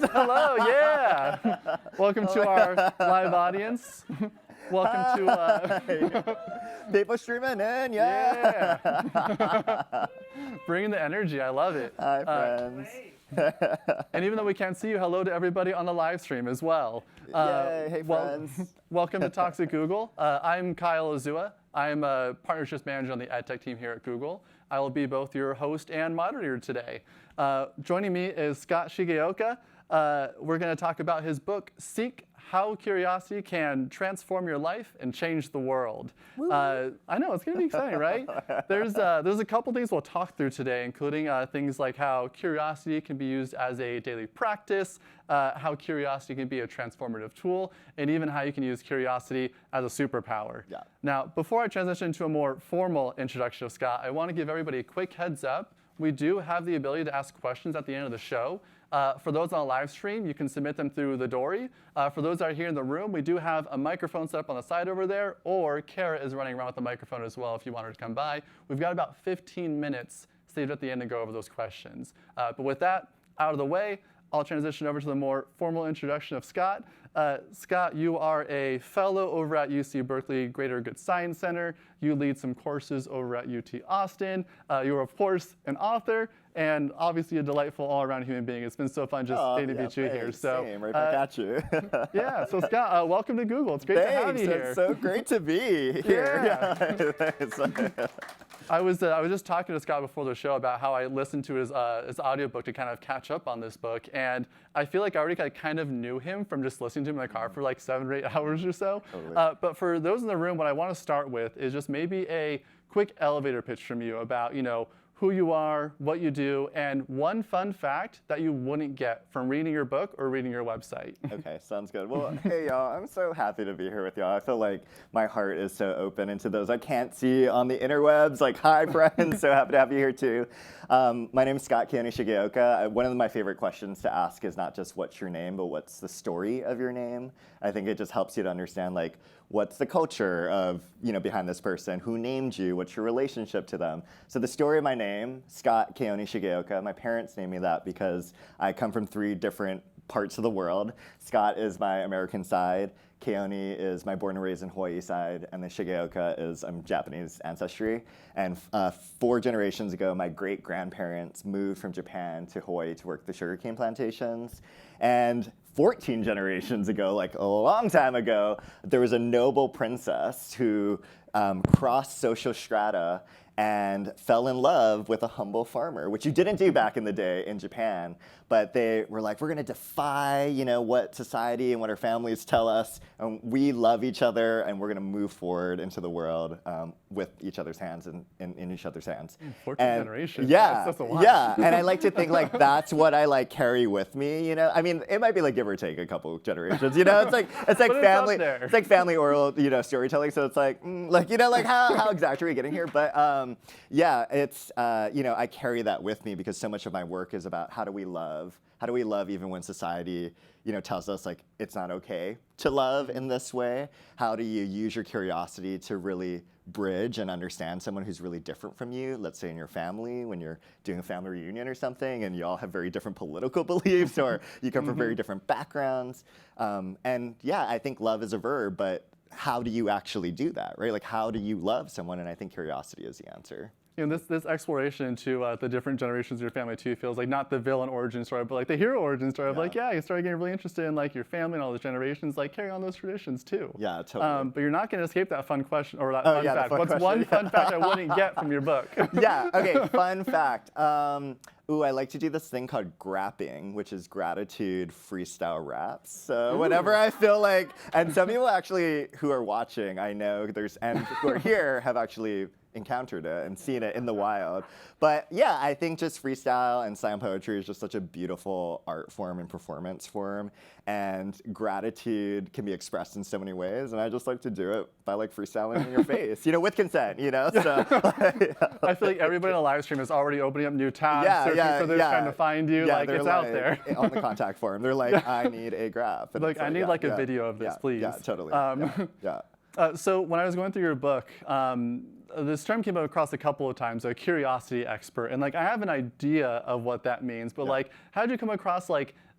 everybody. Hello, yeah. Welcome to our live audience. Welcome to people streaming in, yeah. Bringing the energy. I love it. Hi, friends. And even though we can't see you, hello to everybody on the live stream as well. Yay, hey, friends. Welcome to Talks at Google. I'm Kyle Azua. I'm a partnerships manager on the EdTech team here at Google. I will be both your host and moderator today. Joining me is Scott Shigeoka. We're going to talk about his book, Seek: How Curiosity Can Transform Your Life and Change the World. I know, it's going to be exciting, right? There's a couple things we'll talk through today, including things like how curiosity can be used as a daily practice, how curiosity can be a transformative tool, and even how you can use curiosity as a superpower. Yeah. Now, before I transition to a more formal introduction of Scott, I want to give everybody a quick heads up. We do have the ability to ask questions at the end of the show. For those on a live stream, you can submit them through the Dory. For those that are here in the room, we do have a microphone set up on the side over there, or Kara is running around with the microphone as well if you want her to come by. We've got about 15 minutes saved at the end to go over those questions. But with that out of the way, I'll transition over to the more formal introduction of Scott. Scott, you are a fellow over at UC Berkeley Greater Good Science Center. You lead some courses over at UT Austin. You're, of course, an author and obviously a delightful all-around human being. It's been so fun just getting to meet you here. So, same, right back at you. Yeah, so Scott, welcome to Google. It's great to have you here. It's so great to be here. Yeah. I was just talking to Scott before the show about how I listened to his audiobook to kind of catch up on this book, and I feel like I already kind of knew him from just listening to him in the car for like 7 or 8 hours or so. Totally. But for those in the room, what I want to start with is just maybe a quick elevator pitch from you about, who you are, what you do, and one fun fact that you wouldn't get from reading your book or reading your website. Okay, sounds good. Well, hey, y'all, I'm so happy to be here with y'all. I feel like my heart is so open into those I can't see on the interwebs. Like, hi, friends. So happy to have you here, too. My name is Scott Shigeoka. One of my favorite questions to ask is not just what's your name, but what's the story of your name. I think it just helps you to understand, like, what's the culture of, behind this person? Who named you? What's your relationship to them? So the story of my name, Scott Shigeoka, my parents named me that because I come from 3 different parts of the world. Scott is my American side, Keone is my born and raised in Hawaii side, and then Shigeoka is Japanese ancestry. And 4 generations ago, my great-grandparents moved from Japan to Hawaii to work the sugarcane plantations. And 14 generations ago, like a long time ago, there was a noble princess who crossed social strata and fell in love with a humble farmer, which you didn't do back in the day in Japan. But they were like, we're going to defy, what society and what our families tell us. And we love each other, and we're going to move forward into the world with each other's hands and in each other's hands. 14 generations. Yeah, that's a lot. yeah. And I like to think like that's what I carry with me. I mean, it might be like give or take a couple generations. It's like family. It's like family oral, storytelling. So it's like, how exactly are we getting here? But yeah, it's I carry that with me because so much of my work is about how do we love. How do we love even when society, tells us like it's not okay to love in this way? How do you use your curiosity to really bridge and understand someone who's really different from you? Let's say in your family, when you're doing a family reunion or something, and you all have very different political beliefs, or you come from very different backgrounds. And yeah, I think love is a verb, but how do you actually do that, right? Like, how do you love someone? And I think curiosity is the answer. This exploration into the different generations of your family too feels like not the villain origin story, but like the hero origin story of you started getting really interested in like your family and all those generations, like carry on those traditions too. Yeah, totally. But you're not going to escape that fun question or that fun fact. What's one fun fact I wouldn't get from your book? Yeah. Okay. Fun fact. I like to do this thing called grapping, which is gratitude freestyle raps. So whenever I feel like, and some people actually who are watching, I know and who are here have actually encountered it and seen it in the wild. But yeah, I think just freestyle and slam poetry is just such a beautiful art form and performance form. And gratitude can be expressed in so many ways. And I just like to do it by freestyling in your face, with consent, So I feel like everybody on the live stream is already opening up new tabs, searching for this, trying to find you. Yeah, it's out there. On the contact form. They're like, I need a graph. And I need a video of this, please. Yeah, totally. So when I was going through your book, this term came across a couple of times, a curiosity expert, and I have an idea of what that means, but how did you come across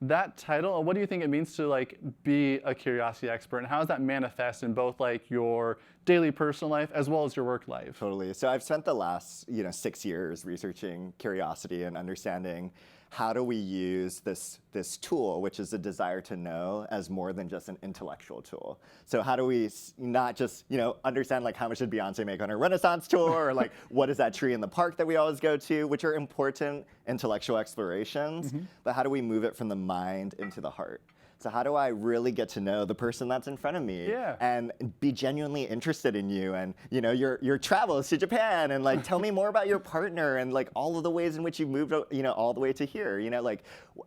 that title, what do you think it means to like be a curiosity expert, and how does that manifest in both like your daily personal life as well as your work life? Totally. So I've spent the last 6 years researching curiosity and understanding how do we use this tool, which is the desire to know, as more than just an intellectual tool. So how do we not just understand like how much did Beyonce make on her Renaissance tour, or like what is that tree in the park that we always go to, which are important intellectual explorations, but how do we move it from the mind into the heart? So how do I really get to know the person that's in front of me and be genuinely interested in you, and your travels to Japan, and like tell me more about your partner, and like all of the ways in which you moved all the way to here. Like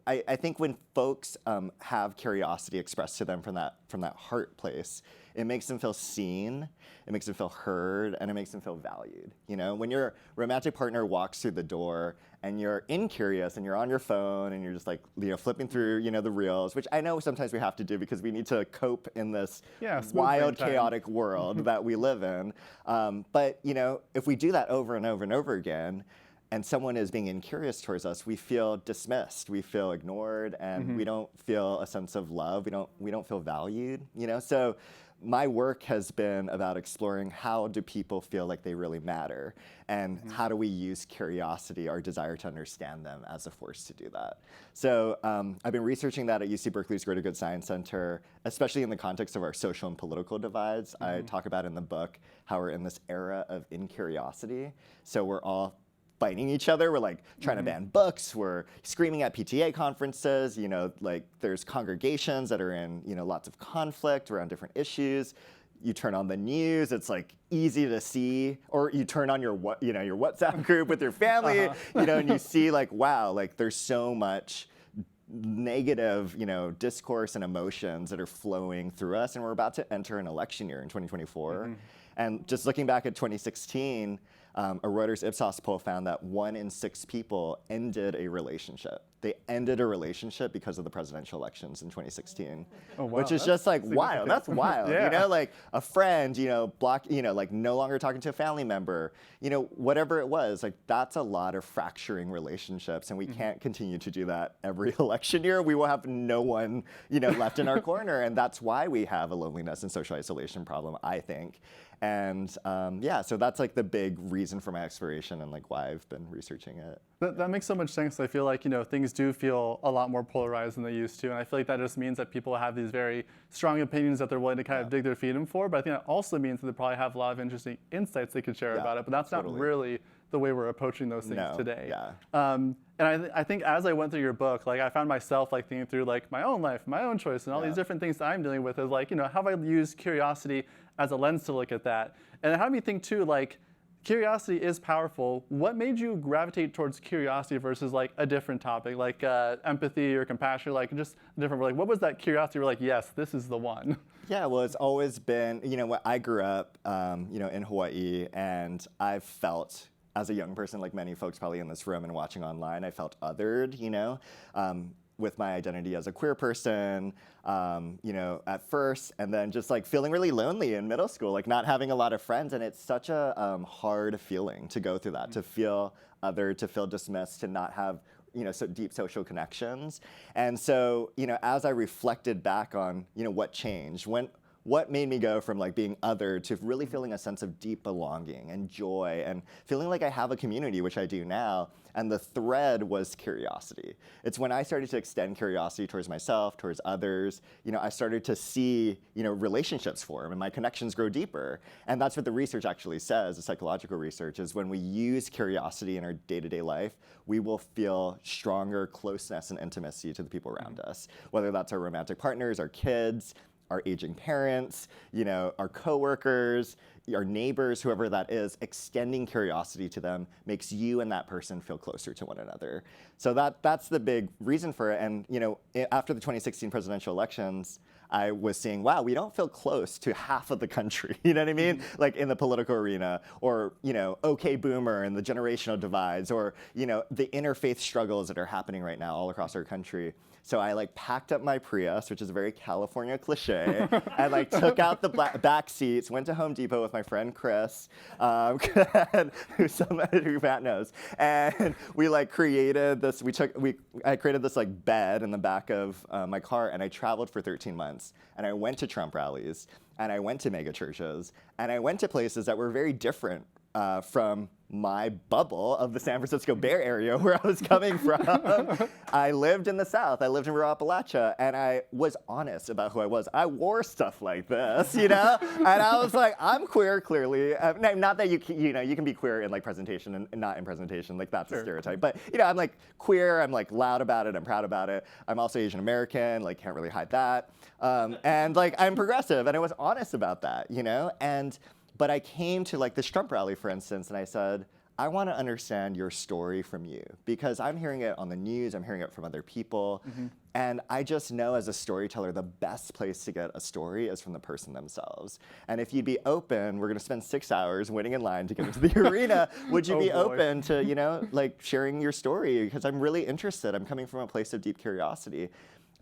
I think when folks have curiosity expressed to them from that heart place, it makes them feel seen, it makes them feel heard, and it makes them feel valued. When your romantic partner walks through the door and you're incurious and you're on your phone and you're just like flipping through the reels, which I know sometimes we have to do because we need to cope in this wild, chaotic world that we live in. But if we do that over and over and over again, and someone is being incurious towards us, we feel dismissed, we feel ignored, and we don't feel a sense of love. We don't feel valued. So my work has been about exploring how do people feel like they really matter, and how do we use curiosity, our desire to understand them, as a force to do that. So I've been researching that at UC Berkeley's Greater Good Science Center, especially in the context of our social and political divides. I talk about in the book how we're in this era of incuriosity. So we're all fighting each other. We're like trying to ban books. We're screaming at PTA conferences. Like there's congregations that are in lots of conflict around different issues. You turn on the news, it's like easy to see, or you turn on your WhatsApp group with your family, and you see like, wow, like there's so much negative, discourse and emotions that are flowing through us, and we're about to enter an election year in 2024. And just looking back at 2016, a Reuters Ipsos poll found that 1 in 6 people ended a relationship. They ended a relationship because of the presidential elections in 2016, which is just like wild. That's wild. Like a friend, like no longer talking to a family member, whatever it was, like that's a lot of fracturing relationships, and we can't continue to do that every election year. We will have no one, left in our corner, and that's why we have a loneliness and social isolation problem, I think. And so that's like the big reason for my exploration and like why I've been researching it. That makes so much sense. I feel like things do feel a lot more polarized than they used to, and I feel like that just means that people have these very strong opinions that they're willing to kind of dig their feet in for. But I think that also means that they probably have a lot of interesting insights they could share about it. But that's not really the way we're approaching those things today. And I think as I went through your book, like I found myself like thinking through like my own life, my own choice, and all these different things that I'm dealing with. Is like how have I used curiosity as a lens to look at that, and it had me think too, like curiosity is powerful. What made you gravitate towards curiosity versus like a different topic, like empathy or compassion, like just different? Like what was that curiosity? You're like, yes, this is the one. Yeah, well, it's always been, I grew up, in Hawaii, and I've felt, as a young person, like many folks probably in this room and watching online, I felt othered, with my identity as a queer person, at first, and then just like feeling really lonely in middle school, like not having a lot of friends. And it's such a hard feeling to go through that, to feel othered, to feel dismissed, to not have so deep social connections. And so, as I reflected back on, what changed, what made me go from like being othered to really feeling a sense of deep belonging and joy and feeling like I have a community, which I do now. And the thread was curiosity. It's when I started to extend curiosity towards myself, towards others, I started to see, relationships form and my connections grow deeper. And that's what the research actually says, the psychological research, is when we use curiosity in our day-to-day life, we will feel stronger closeness and intimacy to the people around us, whether that's our romantic partners, our kids, our aging parents, our coworkers, our neighbors, whoever that is. Extending curiosity to them makes you and that person feel closer to one another. So that's the big reason for it. And after the 2016 presidential elections, I was seeing, wow, we don't feel close to half of the country, you know what I mean? Like in the political arena, or, okay boomer and the generational divides, or, the interfaith struggles that are happening right now all across our country. So I like packed up my Prius, which is a very California cliche, and like took out the back seats, went to Home Depot with my friend Chris, who Matt knows, and we like created this. I created this like bed in the back of my car, and I traveled for 13 months, and I went to Trump rallies, and I went to mega churches, and I went to places that were very different from my bubble of the San Francisco Bay Area where I was coming from. I lived in the South. I lived in rural Appalachia, and I was honest about who I was. I wore stuff like this, and I was like, I'm queer, clearly. Not that you can be queer in like presentation and not in presentation, like that's a stereotype. But I'm like queer. I'm like loud about it. I'm proud about it. I'm also Asian American. Like can't really hide that. And like I'm progressive, and I was honest about that, But I came to like this Trump rally, for instance, and I said, I want to understand your story from you, because I'm hearing it on the news, I'm hearing it from other people, and I just know as a storyteller, the best place to get a story is from the person themselves. And if you'd be open, we're going to spend 6 hours waiting in line to get into the arena, would you be open to, like sharing your story? Because I'm really interested. I'm coming from a place of deep curiosity.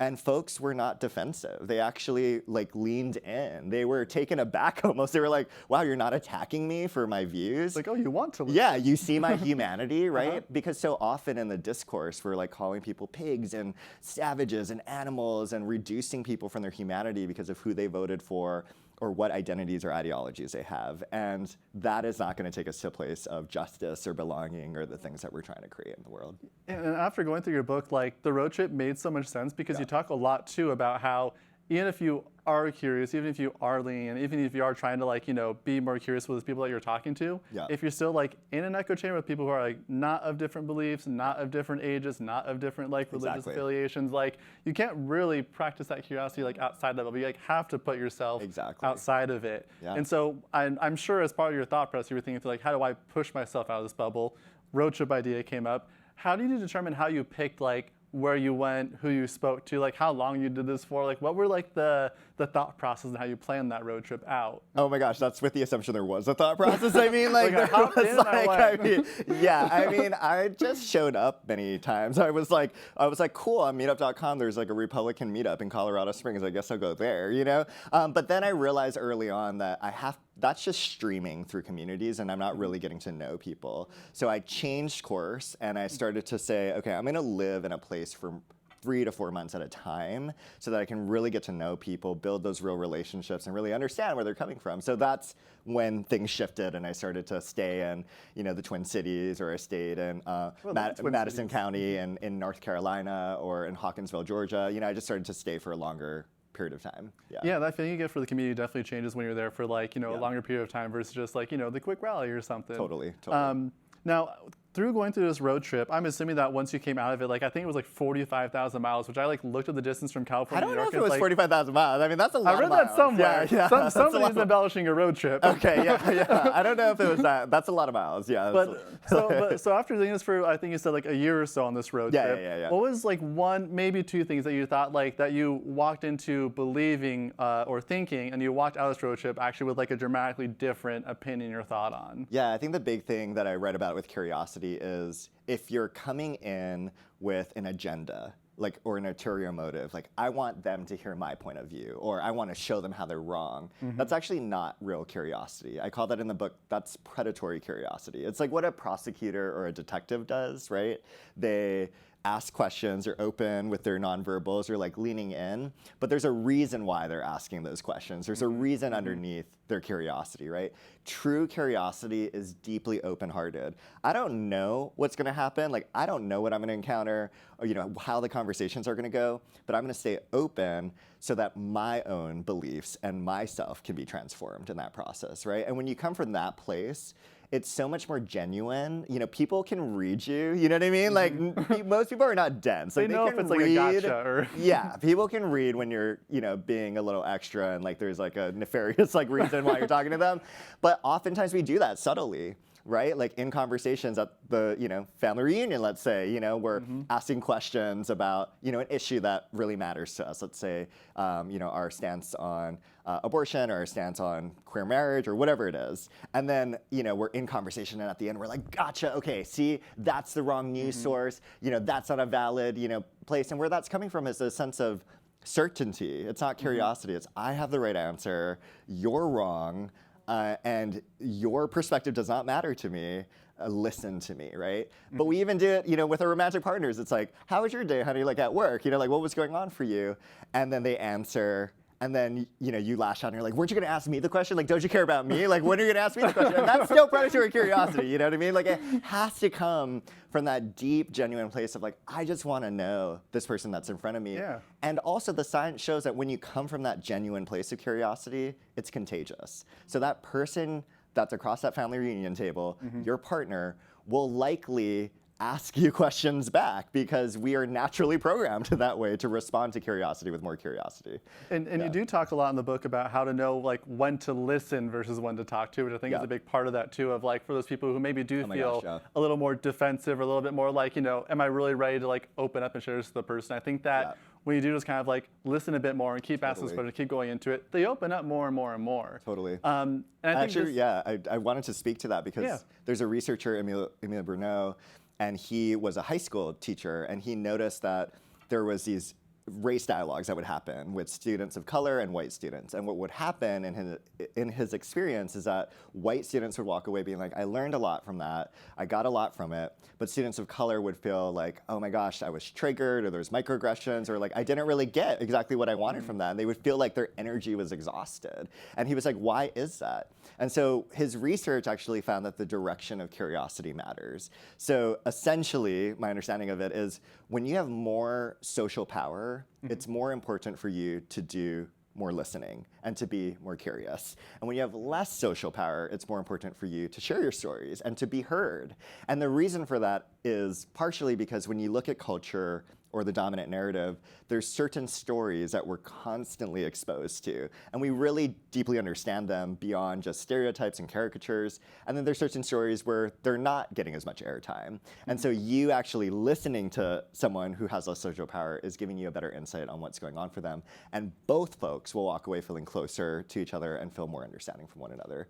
And folks were not defensive. They actually like leaned in. They were taken aback almost. They were like, wow, you're not attacking me for my views. Like, oh, you want to listen. Yeah, you see my humanity, right? Because so often in the discourse, we're like calling people pigs and savages and animals and reducing people from their humanity because of who they voted for or what identities or ideologies they have. And that is not going to take us to a place of justice or belonging or the things that we're trying to create in the world. And after going through your book, like the road trip made so much sense because you talk a lot too about how even if you are curious, even if you are leaning, and even if you are trying to like, be more curious with the people that you're talking to, if you're still like in an echo chamber with people who are like not of different beliefs, not of different ages, not of different like religious affiliations, like you can't really practice that curiosity like outside of it, but you like have to put yourself outside of it. And so I'm sure as part of your thought process, you were thinking like, how do I push myself out of this bubble? Road trip idea came up. How do you determine how you picked like where you went, who you spoke to, like how long you did this for, like what were like the thought process and how you planned that road trip out? Oh my gosh, that's with the assumption there was a thought process. I mean, like there was like, I just showed up many times. I was like, cool, on meetup.com, there's like a Republican meetup in Colorado Springs. I guess I'll go there, But then I realized early on that that's just streaming through communities, and I'm not really getting to know people. So I changed course, and I started to say, okay, I'm gonna live in a place for 3 to 4 months at a time so that I can really get to know people, build those real relationships, and really understand where they're coming from. So that's when things shifted, and I started to stay in, the Twin Cities, or I stayed in Madison County and in North Carolina, or in Hawkinsville, Georgia. I just started to stay for a longer period of time. Yeah, that feeling you get for the community definitely changes when you're there for like, a longer period of time versus just like, the quick rally or something. Totally. Now, through going through this road trip, I'm assuming that once you came out of it, like I think it was like 45,000 miles, which I like looked at the distance from California to New York. I don't know if it was 45,000 miles. I mean, that's a lot of miles. I read that somewhere. Yeah. Somebody's embellishing a road trip. Okay, yeah. I don't know if it was that. That's a lot of miles, yeah. So after doing this for, I think you said like a year or so on this road trip, yeah. what was like one, maybe two things that you thought like that you walked into believing or thinking, and you walked out of this road trip actually with like a dramatically different opinion or thought on? Yeah, I think the big thing that I read about with curiosity is if you're coming in with an agenda, or an ulterior motive, like I want them to hear my point of view, or I want to show them how they're wrong, that's actually not real curiosity. I call that in the book, that's predatory curiosity. It's like what a prosecutor or a detective does, right? They ask questions, or open with their nonverbals, or like leaning in, but there's a reason why they're asking those questions. There's a reason underneath their curiosity, right? True curiosity is deeply open-hearted. I don't know what's gonna happen, like I don't know what I'm gonna encounter, or how the conversations are gonna go, but I'm gonna stay open so that my own beliefs and myself can be transformed in that process, right? And when you come from that place, it's so much more genuine. People can read you. You know what I mean? Like most people are not dense. Like, they know if it's like a gotcha or yeah, people can read when you're being a little extra and like there's like a nefarious like reason why you're talking to them. But oftentimes we do that subtly, right? Like in conversations at the, family reunion, let's say, we're asking questions about, an issue that really matters to us. Let's say, our stance on abortion or our stance on queer marriage or whatever it is. And then, we're in conversation and at the end we're like, gotcha, okay, see, that's the wrong news source. That's not a valid, place. And where that's coming from is a sense of certainty. It's not curiosity. It's I have the right answer, you're wrong, and your perspective does not matter to me. Listen to me, right? But we even do it, with our romantic partners. It's like, how was your day, honey? Like at work, like what was going on for you? And then they answer. And then, you lash out and you're like, weren't you gonna ask me the question? Like, don't you care about me? Like, when are you gonna ask me the question? And that's still predatory curiosity, you know what I mean? Like, it has to come from that deep, genuine place of like, I just wanna know this person that's in front of me. Yeah. And also the science shows that when you come from that genuine place of curiosity, it's contagious. So that person that's across that family reunion table, your partner, will likely ask you questions back because we are naturally programmed that way to respond to curiosity with more curiosity. And you do talk a lot in the book about how to know like when to listen versus when to talk to, which I think is a big part of that too, of like for those people who maybe do feel a little more defensive or a little bit more like, am I really ready to like open up and share this to the person? I think that when you do just kind of like listen a bit more and keep asking questions, keep going into it, they open up more and more and more. Totally. And I think I wanted to speak to that because there's a researcher, Emile Bruneau, and he was a high school teacher, and he noticed that there was these race dialogues that would happen with students of color and white students. And what would happen in his experience is that white students would walk away being like, I learned a lot from that, I got a lot from it, but students of color would feel like, oh my gosh, I was triggered, or there's microaggressions, or like I didn't really get exactly what I wanted from that. And they would feel like their energy was exhausted. And he was like, why is that? And so his research actually found that the direction of curiosity matters. So essentially, my understanding of it is when you have more social power, it's more important for you to do more listening and to be more curious. And when you have less social power, it's more important for you to share your stories and to be heard. And the reason for that is partially because when you look at culture or the dominant narrative, there's certain stories that we're constantly exposed to, and we really deeply understand them beyond just stereotypes and caricatures. And then there's certain stories where they're not getting as much airtime. And so you actually listening to someone who has less social power is giving you a better insight on what's going on for them. And both folks will walk away feeling closer to each other and feel more understanding from one another.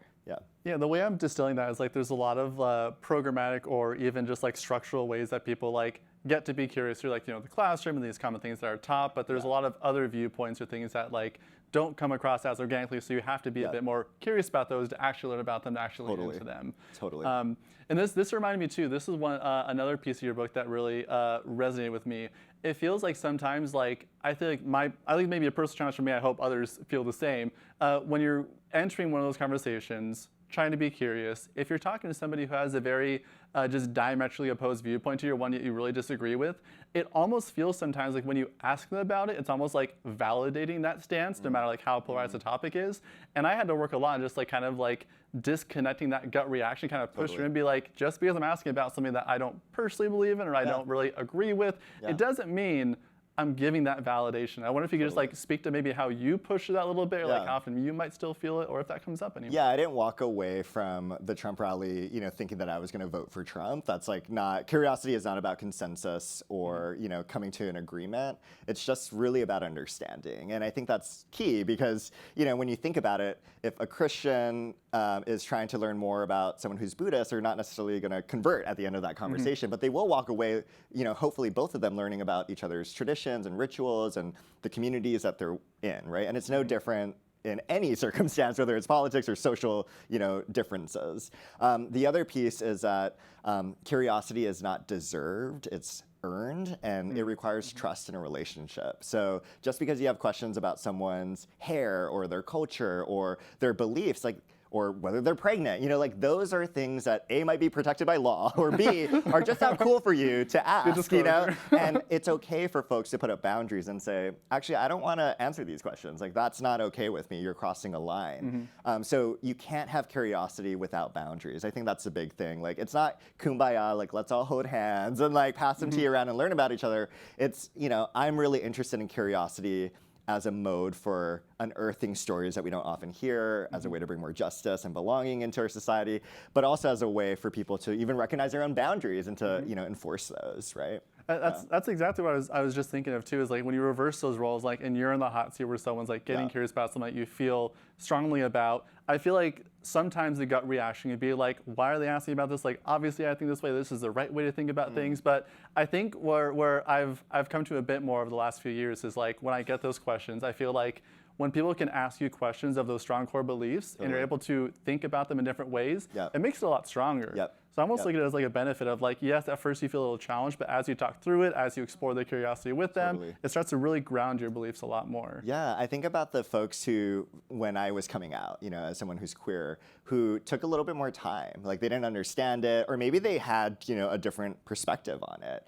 Yeah, the way I'm distilling that is like there's a lot of programmatic or even just like structural ways that people like get to be curious through like, the classroom and these common things that are taught, but there's a lot of other viewpoints or things that like don't come across as organically, so you have to be a bit more curious about those to actually learn about them, to actually get into them. Totally. And this reminded me too, this is one another piece of your book that really resonated with me. It feels like sometimes like, I think maybe a personal challenge for me, I hope others feel the same, when you're entering one of those conversations, trying to be curious, if you're talking to somebody who has a very just diametrically opposed viewpoint to you, or one that you really disagree with, it almost feels sometimes like when you ask them about it, it's almost like validating that stance, no matter like how polarized the topic is. And I had to work a lot on just like kind of like disconnecting that gut reaction, kind of push through and be like, just because I'm asking about something that I don't personally believe in or I don't really agree with, it doesn't mean I'm giving that validation. I wonder if you could just like speak to maybe how you push that a little bit, or like how often you might still feel it, or if that comes up anymore. Yeah, I didn't walk away from the Trump rally, thinking that I was going to vote for Trump. That's like not, curiosity is not about consensus or, coming to an agreement. It's just really about understanding. And I think that's key because, when you think about it, if a Christian is trying to learn more about someone who's Buddhist, they're not necessarily going to convert at the end of that conversation, but they will walk away, hopefully both of them learning about each other's traditions and rituals and the communities that they're in, right? And it's no different in any circumstance, whether it's politics or social, differences. The other piece is that curiosity is not deserved, it's earned, and it requires trust in a relationship. So just because you have questions about someone's hair or their culture or their beliefs, or whether they're pregnant, those are things that A, might be protected by law, or B, are just not cool for you to ask, And it's okay for folks to put up boundaries and say, actually, I don't want to answer these questions. Like, that's not okay with me. You're crossing a line. So you can't have curiosity without boundaries. I think that's a big thing. Like, it's not kumbaya, like, let's all hold hands and like pass some tea around and learn about each other. It's, I'm really interested in curiosity as a mode for unearthing stories that we don't often hear, as a way to bring more justice and belonging into our society, but also as a way for people to even recognize their own boundaries and to enforce those, right? That's exactly what I was just thinking of too, is like when you reverse those roles, like, and you're in the hot seat where someone's like getting curious about something that you feel strongly about. I feel like sometimes the gut reaction would be like, why are they asking about this? Like, obviously I think this way, this is the right way to think about things. But I think where I've come to a bit more over the last few years is like, when I get those questions, I feel like when people can ask you questions of those strong core beliefs and you're able to think about them in different ways, it makes it a lot stronger. So I almost look at it as like a benefit of like, yes, at first you feel a little challenged, but as you talk through it, as you explore the curiosity with them, it starts to really ground your beliefs a lot more. Yeah, I think about the folks who, when I was coming out, as someone who's queer, who took a little bit more time. Like they didn't understand it, or maybe they had, a different perspective on it.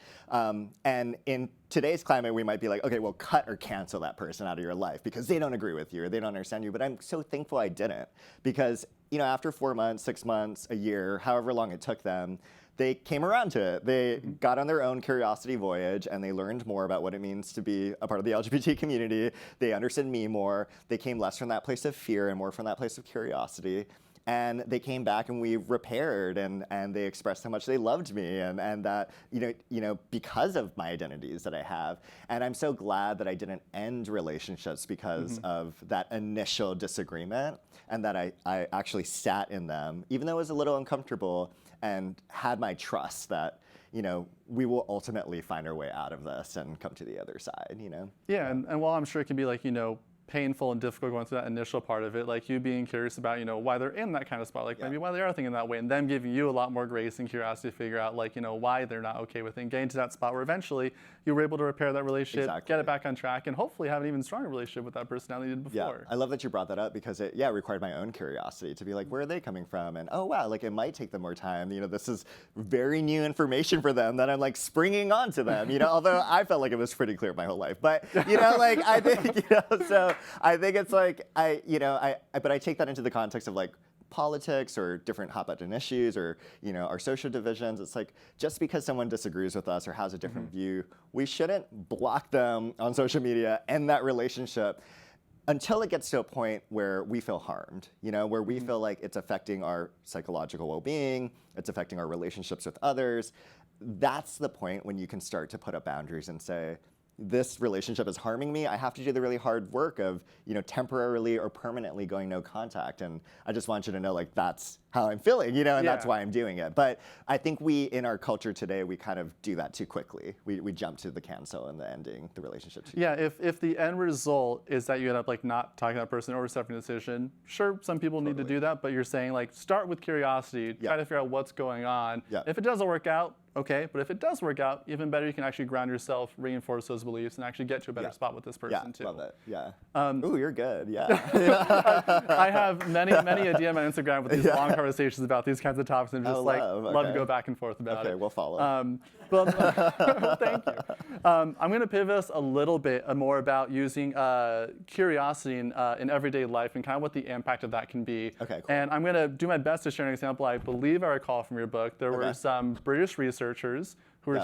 And in today's climate, we might be like, okay, well, cut or cancel that person out of your life because they don't agree with you or they don't understand you. But I'm so thankful I didn't, because after 4 months, 6 months, a year, however long it took them, they came around to it. They got on their own curiosity voyage and they learned more about what it means to be a part of the LGBT community. They understood me more. They came less from that place of fear and more from that place of curiosity. And they came back and we repaired, and they expressed how much they loved me and that, because of my identities that I have. And I'm so glad that I didn't end relationships because of that initial disagreement, and that I actually sat in them, even though it was a little uncomfortable, and had my trust that, we will ultimately find our way out of this and come to the other side, Yeah, and while I'm sure it can be like, painful and difficult going through that initial part of it, like you being curious about, why they're in that kind of spot, like maybe why they are thinking that way, and them giving you a lot more grace and curiosity to figure out, like, why they're not okay with it, and getting to that spot where eventually you were able to repair that relationship, get it back on track, and hopefully have an even stronger relationship with that person now than you did before. I love that you brought that up, because it required my own curiosity to be like, where are they coming from? And oh wow, like it might take them more time. This is very new information for them that I'm like springing onto them. Although I felt like it was pretty clear my whole life, but like I think so I think it's like but I take that into the context of like politics or different hot button issues or our social divisions. It's like, just because someone disagrees with us or has a different view, we shouldn't block them on social media, end that relationship until it gets to a point where we feel harmed, where we feel like it's affecting our psychological well-being, it's affecting our relationships with others. That's the point when you can start to put up boundaries and say, this relationship is harming me. I have to do the really hard work of, temporarily or permanently going no contact. And I just want you to know, like, that's how I'm feeling, and that's why I'm doing it. But I think in our culture today, we kind of do that too quickly. We jump to the cancel and the ending the relationship. Yeah, if the end result is that you end up like not talking to that person or accepting a decision, sure, some people need to do that, but you're saying like, start with curiosity, try to figure out what's going on. If it doesn't work out, okay, but if it does work out, even better, you can actually ground yourself, reinforce those beliefs, and actually get to a better spot with this person too. Love it. Ooh, you're good. I have many a DM on Instagram with these long conversations about these kinds of topics, and just love to go back and forth about it. Okay, we'll follow. But thank you. I'm going to pivot us a little bit more about using curiosity in everyday life and kind of what the impact of that can be. Okay, cool. And I'm going to do my best to share an example I believe I recall from your book. There were some British researchers who were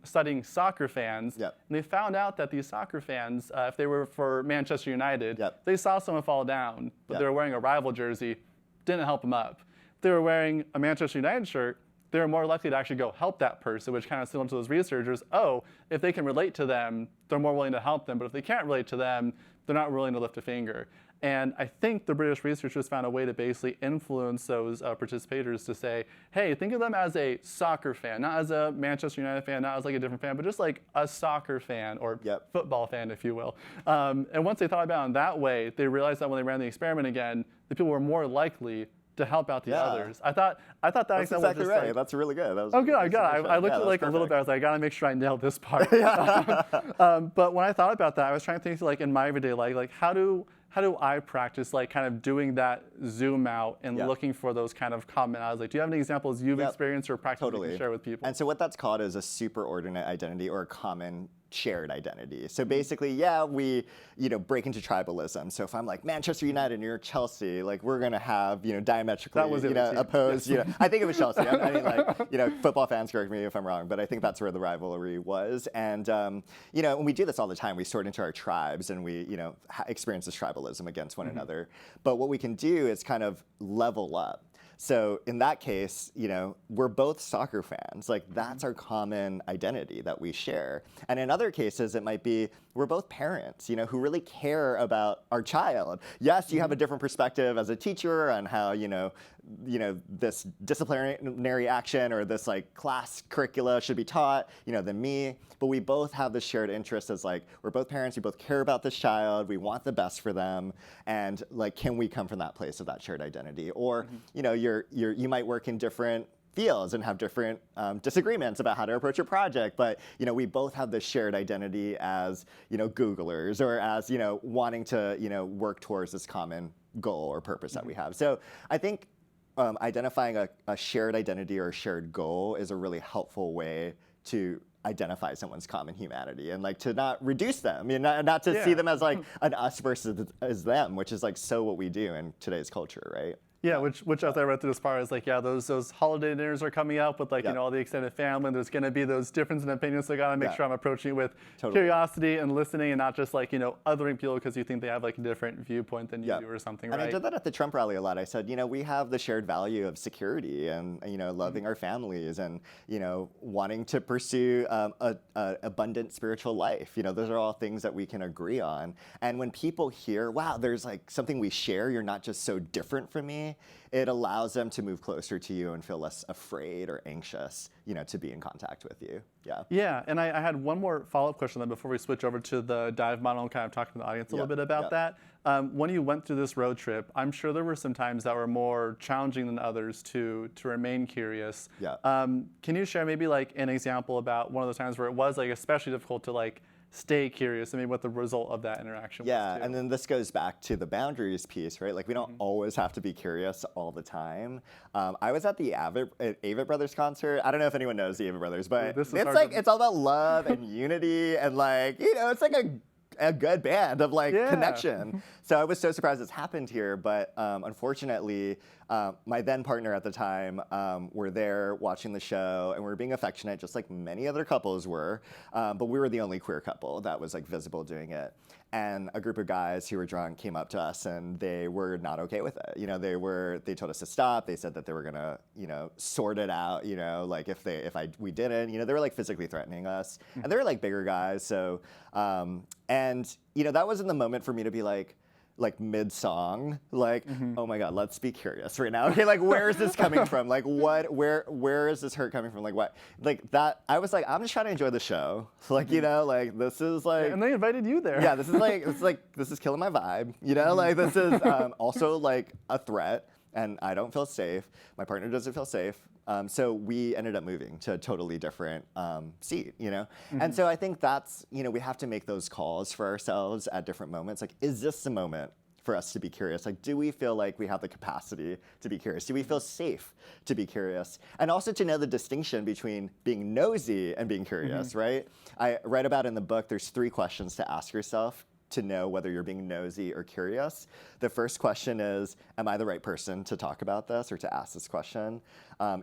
studying soccer fans, and they found out that these soccer fans, if they were for Manchester United, they saw someone fall down, but they were wearing a rival jersey, didn't help them up. If they were wearing a Manchester United shirt, they were more likely to actually go help that person, which kind of signaled to those researchers, if they can relate to them, they're more willing to help them, but if they can't relate to them, they're not willing to lift a finger. And I think the British researchers found a way to basically influence those participators to say, hey, think of them as a soccer fan, not as a Manchester United fan, not as like a different fan, but just like a soccer fan or football fan, if you will. And once they thought about it in that way, they realized that when they ran the experiment again, the people were more likely to help out the others. I thought that That's example exactly was right. like, That's really good. That was good. I looked at like a little bit. I was like, I gotta make sure I nailed this part. But when I thought about that, I was trying to think like in my everyday life, like how do I practice like kind of doing that zoom out and looking for those kind of commonalities? Like, do you have any examples you've experienced or practiced you can share with people? And so what that's called is a superordinate identity, or a common shared identity. So basically, yeah, we, break into tribalism. So if I'm like Manchester United and you're Chelsea, like we're gonna have, diametrically, opposed, Yes. I think it was Chelsea. I mean, like, football fans correct me if I'm wrong, but I think that's where the rivalry was. And, and we do this all the time. We sort into our tribes and we, experience this tribalism against one another. But what we can do is kind of level up. So in that case, we're both soccer fans. Like that's our common identity that we share. And in other cases, it might be we're both parents, who really care about our child. Yes, you have a different perspective as a teacher on how, this disciplinary action or this like class curricula should be taught, than me. But we both have this shared interest as like, we're both parents, we both care about this child, we want the best for them. And like, can we come from that place of that shared identity? Or, you might work in different fields and have different disagreements about how to approach a project, but we both have this shared identity as Googlers or as wanting to work towards this common goal or purpose that we have. So I think identifying a shared identity or a shared goal is a really helpful way to identify someone's common humanity and like to not reduce them, not to see them as like an us versus as them, which is like so what we do in today's culture, right? Yeah, which as I read through as far as like, those holiday dinners are coming up with like, all the extended family. There's going to be those differences in opinions. So I got to make sure I'm approaching it with curiosity and listening and not just like, othering people because you think they have like a different viewpoint than you do or something, right? And I did that at the Trump rally a lot. I said, we have the shared value of security and, loving our families and, wanting to pursue a abundant spiritual life. Those are all things that we can agree on. And when people hear, wow, there's like something we share, you're not just so different from me, it allows them to move closer to you and feel less afraid or anxious, to be in contact with you. Yeah, and I had one more follow-up question then before we switch over to the dive model and kind of talk to the audience a little bit about that. When you went through this road trip, I'm sure there were some times that were more challenging than others to remain curious. Can you share maybe like an example about one of those times where it was like especially difficult to like stay curious? I mean, what the result of that interaction was. Yeah, and then this goes back to the boundaries piece, right? Like we don't always have to be curious all the time. I was at the Avett Brothers concert. I don't know if anyone knows the Avett Brothers, but it's all about love and unity and like, it's like a good band of like connection. So I was so surprised it's happened here, but unfortunately, my then partner at the time were there watching the show and we were being affectionate just like many other couples were, but we were the only queer couple that was like visible doing it. And a group of guys who were drunk came up to us and they were not okay with it. They told us to stop. They said that they were gonna, sort it out, like if we didn't, they were like physically threatening us. And they were like bigger guys. So, and that wasn't the moment for me to be like mid-song, like, oh my God, let's be curious right now. Okay, like where is this coming from? Like where is this hurt coming from? Like what? Like that, I was like, I'm just trying to enjoy the show. Like, like this is like. And they invited you there. Yeah, this is killing my vibe. Like this is also like a threat and I don't feel safe. My partner doesn't feel safe. So we ended up moving to a totally different seat, And so I think that's, we have to make those calls for ourselves at different moments. Like, is this the moment for us to be curious? Like, do we feel like we have the capacity to be curious? Do we feel safe to be curious? And also to know the distinction between being nosy and being curious, right? I write about in the book, there's 3 questions to ask yourself to know whether you're being nosy or curious. The first question is, am I the right person to talk about this or to ask this question?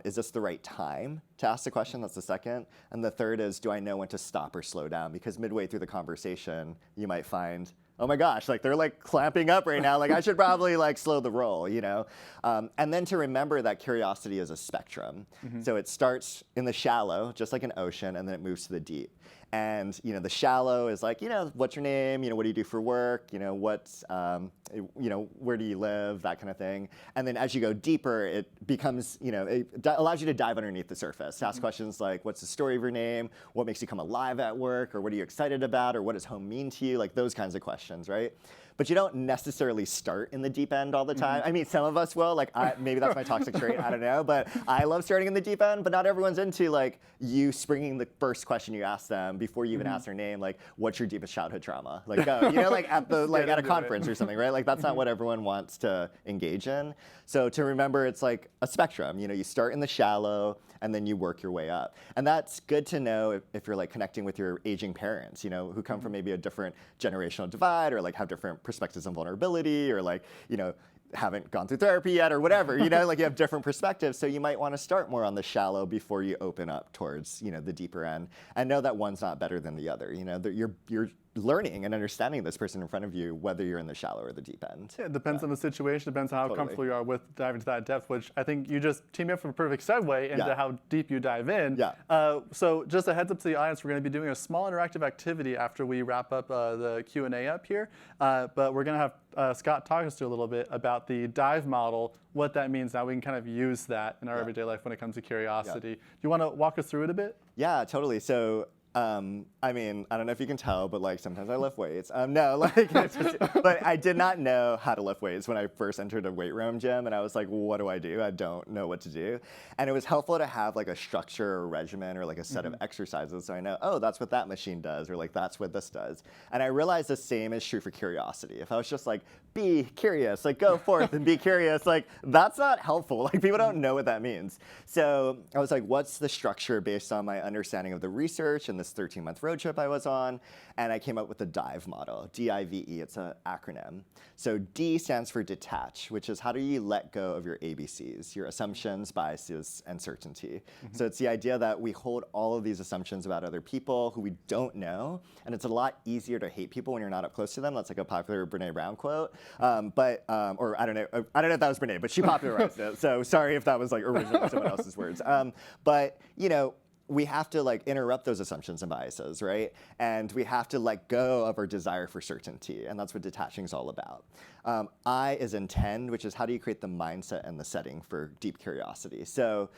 Is this the right time to ask the question? That's the second. And the third is, do I know when to stop or slow down? Because midway through the conversation, you might find, oh my gosh, like they're like clamping up right now. Like I should probably like slow the roll, And then to remember that curiosity is a spectrum. So it starts in the shallow, just like an ocean, and then it moves to the deep. And the shallow is like, what's your name? What do you do for work? What's, where do you live? That kind of thing. And then as you go deeper, it becomes, it allows you to dive underneath the surface. To ask questions like, what's the story of your name? What makes you come alive at work? Or what are you excited about? Or what does home mean to you? Like those kinds of questions, right? But you don't necessarily start in the deep end all the time. I mean, some of us will, like maybe that's my toxic trait, I don't know, but I love starting in the deep end, but not everyone's into like you springing the first question you ask them before you even ask their name, like what's your deepest childhood trauma? Like, like at the, like at a conference or something, right? Like that's not what everyone wants to engage in. So to remember, it's like a spectrum. You start in the shallow and then you work your way up. And that's good to know if you're like connecting with your aging parents, who come from maybe a different generational divide or like have different perspectives on vulnerability or like, haven't gone through therapy yet or whatever, like you have different perspectives. So you might want to start more on the shallow before you open up towards, the deeper end, and know that one's not better than the other. That you're learning and understanding this person in front of you, whether you're in the shallow or the deep end. Yeah, it depends on the situation, depends on how Totally. comfortable you are with diving to that depth, which I think you just teamed up for a perfect segue into how deep you dive in. Yeah. So just a heads up to the audience, we're going to be doing a small interactive activity after we wrap up the Q&A up here, but we're going to have Scott talk us through a little bit about the dive model, what that means, how we can kind of use that in our everyday life when it comes to curiosity. Do you want to walk us through it a bit? Yeah, totally. So I mean, I don't know if you can tell, but like sometimes I lift weights. No, like, but I did not know how to lift weights when I first entered a weight room gym, and I was like, well, what do? I don't know what to do. And it was helpful to have like a structure or regimen or like a set of exercises, so I know, oh, that's what that machine does, or like that's what this does. And I realized the same is true for curiosity. If I was just like, be curious, like go forth and be curious, like that's not helpful. Like people don't know what that means. So I was like, what's the structure based on my understanding of the research and this 13-month road trip I was on? And I came up with the DIVE model, D-I-V-E, it's an acronym. So D stands for detach, which is how do you let go of your ABCs, your assumptions, biases, and certainty. So it's the idea that we hold all of these assumptions about other people who we don't know, and it's a lot easier to hate people when you're not up close to them. That's like a popular Brene Brown quote. Or I don't know if that was Brene, but she popularized it. So sorry if that was like originally someone else's words. But we have to like interrupt those assumptions and biases, right? And we have to let go of our desire for certainty, and that's what detaching is all about. I is intend, which is how do you create the mindset and the setting for deep curiosity. So,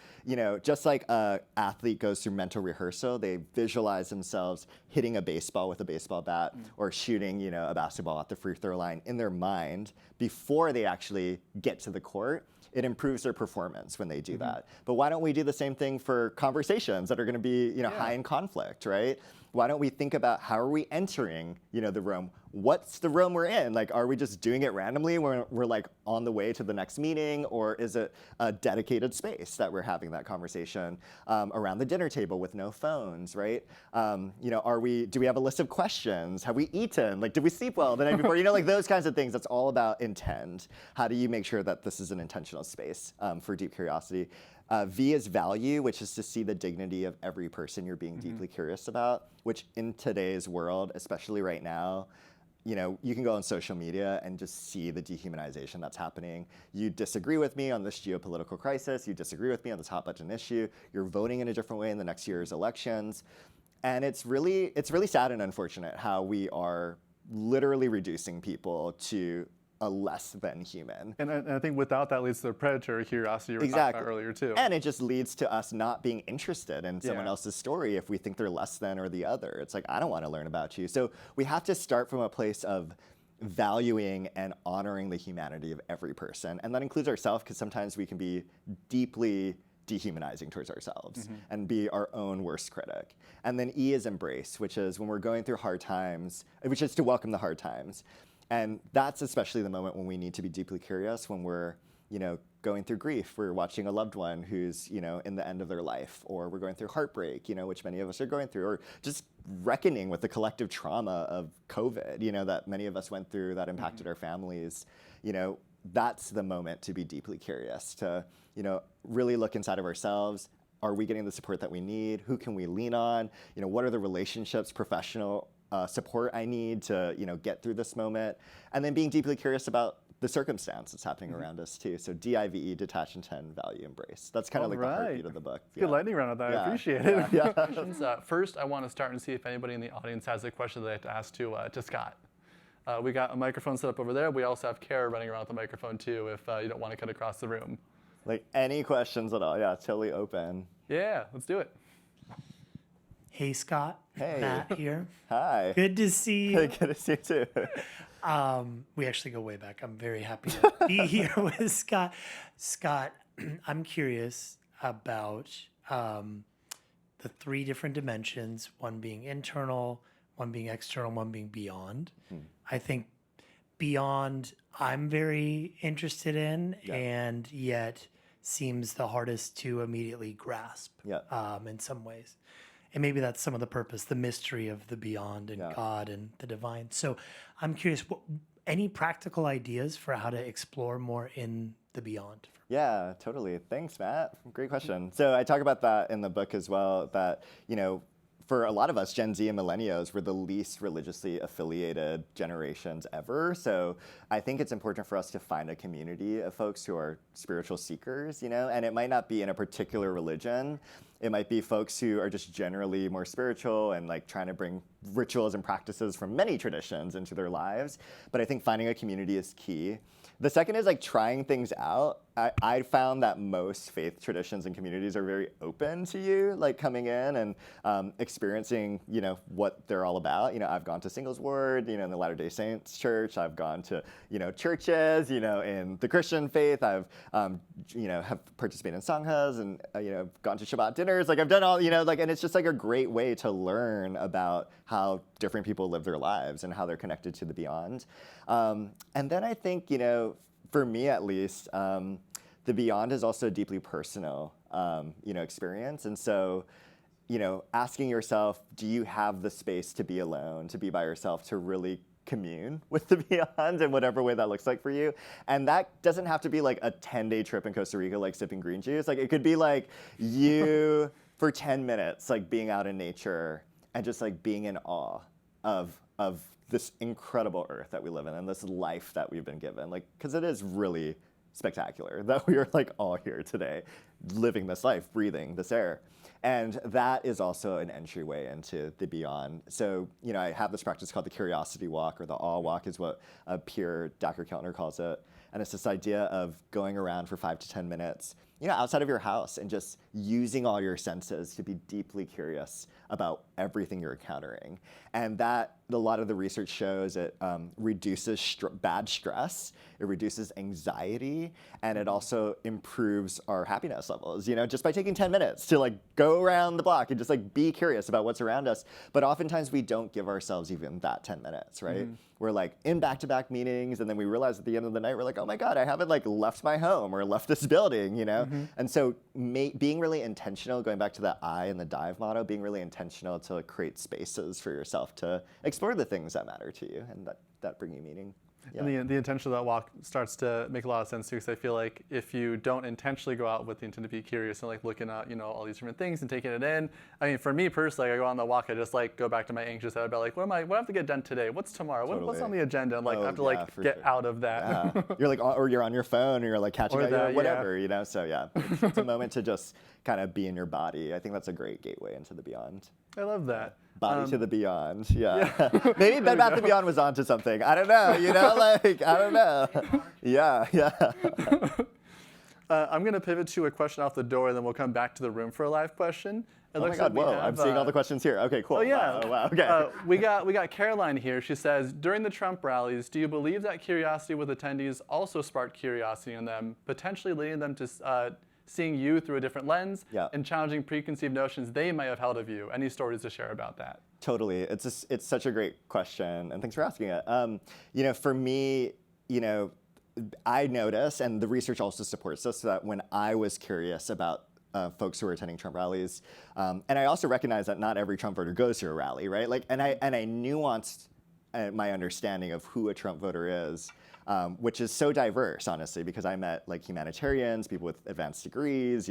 just like an athlete goes through mental rehearsal, they visualize themselves hitting a baseball with a baseball bat or shooting, a basketball at the free throw line in their mind before they actually get to the court. It improves their performance when they do that. But why don't we do the same thing for conversations that are going to be, high in conflict, right? Why don't we think about how are we entering, the room? What's the room we're in? Like, are we just doing it randomly when we're like on the way to the next meeting, or is it a dedicated space that we're having that conversation around the dinner table with no phones, right? Do we have a list of questions? Have we eaten? Like, did we sleep well the night before? Like those kinds of things. That's all about intent. How do you make sure that this is an intentional space for deep curiosity? V is value, which is to see the dignity of every person you're being deeply curious about, which in today's world, especially right now, you can go on social media and just see the dehumanization that's happening. You disagree with me on this geopolitical crisis. You disagree with me on this hot button issue. You're voting in a different way in the next year's elections. And it's really sad and unfortunate how we are literally reducing people to a less than human. And I think without that leads to the predatory curiosity you were talking about earlier too. And it just leads to us not being interested in someone else's story if we think they're less than or the other. It's like, I don't want to learn about you. So we have to start from a place of valuing and honoring the humanity of every person. And that includes ourselves, because sometimes we can be deeply dehumanizing towards ourselves and be our own worst critic. And then E is embrace, which is when we're going through hard times, which is to welcome the hard times. And that's especially the moment when we need to be deeply curious, when we're, going through grief. We're watching a loved one who's, in the end of their life, or we're going through heartbreak, which many of us are going through, or just reckoning with the collective trauma of COVID, that many of us went through that impacted our families. That's the moment to be deeply curious, to, really look inside of ourselves. Are we getting the support that we need? Who can we lean on? What are the relationships, professional support I need to, get through this moment? And then being deeply curious about the circumstance that's happening around us too. So DIVE, detach, intend, value, embrace. That's kind of like the heartbeat of the book. Good lightning round of that. I appreciate it. First, I want to start and see if anybody in the audience has a question they'd like to ask to Scott. We got a microphone set up over there. We also have Kara running around with the microphone too, if you don't want to cut across the room. Like any questions at all? Yeah, totally open. Yeah, let's do it. Hey, Scott. Hey. Matt here. Hi. Good to see you. Good to see you too. We actually go way back. I'm very happy to be here with Scott. Scott, I'm curious about the three different dimensions, one being internal, one being external, one being beyond. I think beyond I'm very interested in, Yeah. and yet seems the hardest to immediately grasp Yeah. in some ways. And maybe that's some of the purpose, the mystery of the beyond and Yeah. God and the divine. So I'm curious, any practical ideas for how to explore more in the beyond? Yeah, totally. Thanks, Matt. Great question. So I talk about that in the book as well, that, for a lot of us, Gen Z and millennials were the least religiously affiliated generations ever. So I think it's important for us to find a community of folks who are spiritual seekers, and it might not be in a particular religion. It might be folks who are just generally more spiritual and like trying to bring rituals and practices from many traditions into their lives. But I think finding a community is key. The second is like trying things out. I found that most faith traditions and communities are very open to you, like coming in and experiencing, what they're all about. I've gone to Singles Ward, in the Latter-day Saints church. I've gone to, churches, in the Christian faith. I've, have participated in sanghas and, gone to Shabbat dinners. Like I've done all, and it's just like a great way to learn about how different people live their lives and how they're connected to the beyond. And then I think, for me at least, the beyond is also a deeply personal, experience. And so, asking yourself, do you have the space to be alone, to be by yourself, to really commune with the beyond in whatever way that looks like for you? And that doesn't have to be like a 10-day trip in Costa Rica, like sipping green juice. Like it could be like you for 10 minutes, like being out in nature and just like being in awe of this incredible earth that we live in and this life that we've been given. Like, because it is really spectacular that we are like all here today, living this life, breathing this air. And that is also an entryway into the beyond. So, I have this practice called the curiosity walk, or the awe walk is what a peer, Dr. Keltner, calls it. And it's this idea of going around for 5 to 10 minutes, outside of your house and just using all your senses to be deeply curious about everything you're encountering. And that, a lot of the research shows it reduces bad stress, it reduces anxiety, and it also improves our happiness levels, just by taking 10 minutes to like go around the block and just like be curious about what's around us. But oftentimes we don't give ourselves even that 10 minutes, right? Mm-hmm. We're like in back-to-back meetings, and then we realize at the end of the night, we're like, oh my God, I haven't like left my home or left this building, Mm-hmm. And so being really intentional, going back to the I and the dive motto, being really intentional to create spaces for yourself to explore the things that matter to you and that bring you meaning. Yeah. And the intention of that walk starts to make a lot of sense too, because I feel like if you don't intentionally go out with the intent to be curious and like looking at all these different things and taking it in. I mean, for me personally, I go on the walk, I just like go back to my anxious head about like what do I have to get done today? What's tomorrow? Totally. What's on the agenda? And like I have to get out of that. Yeah. You're like, or you're on your phone, or you're like catching up, or whatever, So yeah, it's a moment to just kind of be in your body. I think that's a great gateway into the beyond. I love that. Body to the beyond, yeah. Maybe Bed Bath & Beyond was onto something. I don't know, I don't know. Yeah. I'm going to pivot to a question off the door, and then we'll come back to the room for a live question. Oh my God, whoa, I'm seeing all the questions here. Okay, cool. Oh yeah. Wow, okay. We got Caroline here. She says, during the Trump rallies, do you believe that curiosity with attendees also sparked curiosity in them, potentially leading them to seeing you through a different lens and challenging preconceived notions they might have held of you? Any stories to share about that? Totally. It's such a great question, and thanks for asking it. For me, I notice, and the research also supports this, that when I was curious about folks who are attending Trump rallies, and I also recognize that not every Trump voter goes to a rally, right? Like, and I nuanced my understanding of who a Trump voter is. Which is so diverse, honestly, because I met like humanitarians, people with advanced degrees,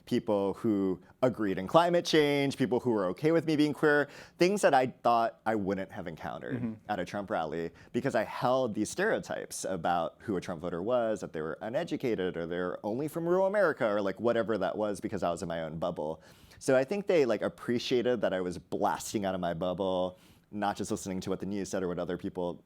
people who agreed in climate change, people who were okay with me being queer, things that I thought I wouldn't have encountered at a Trump rally, because I held these stereotypes about who a Trump voter was, that they were uneducated or they're only from rural America or like whatever that was, because I was in my own bubble. So I think they like appreciated that I was blasting out of my bubble, not just listening to what the news said or what other people